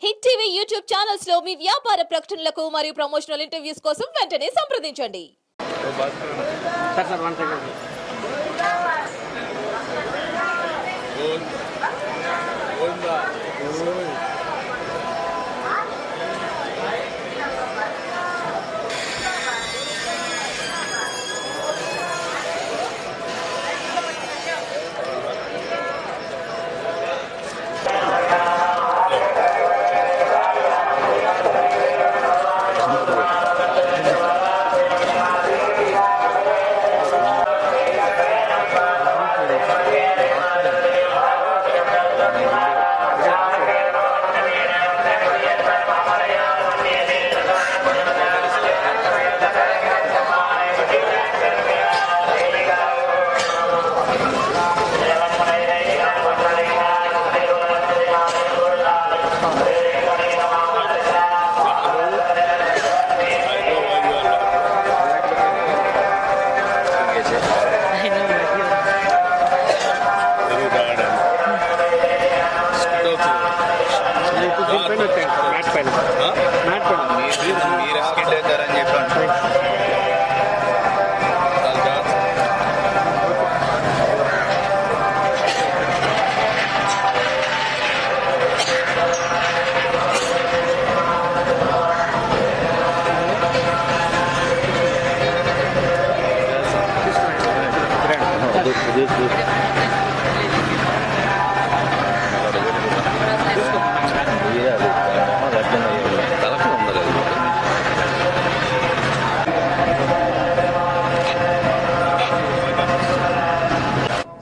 Hit TV YouTube channels లో మీ వ్యాపార ప్రకటనలకు మరియు ప్రమోషనల్ ఇంటర్వ్యూస్ కోసం వెంటనే సంప్రదించండి.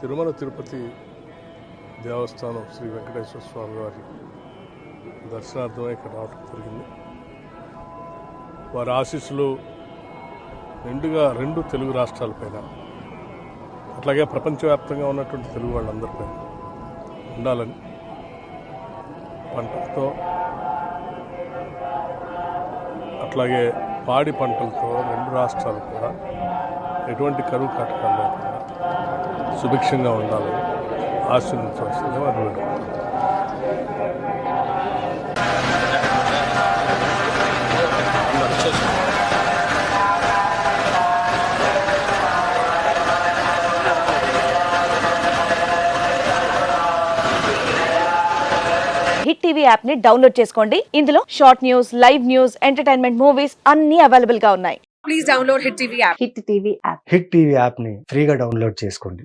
తిరుమల తిరుపతి దేవస్థానం శ్రీ వెంకటేశ్వర స్వామి వారి దర్శనార్థమే ఇక్కడ రావడం జరిగింది. వారి ఆశీస్సులు నిండుగా రెండు తెలుగు రాష్ట్రాలపైన, అట్లాగే ప్రపంచవ్యాప్తంగా ఉన్నటువంటి తెలుగు వాళ్ళందరిపైన ఉండాలని, పంటలతో అట్లాగే పాడి పంటలతో రెండు రాష్ట్రాలు కూడా ఎటువంటి కరువు కాటకాలు లేకుండా సుభిక్షంగా ఉండాలని ఆశీర్వదించవలసింది వారు వేడుకుంటున్నారు. హిట్ టీవీ యాప్ ని డౌన్లోడ్ చేసుకోండి. ఇందులో short news, live news, entertainment movies అన్ని అవైలబుల్ గా ఉన్నాయి. Please download hit TV app. Hit TV app ని ఫ్రీగా డౌన్లోడ్ చేసుకోండి.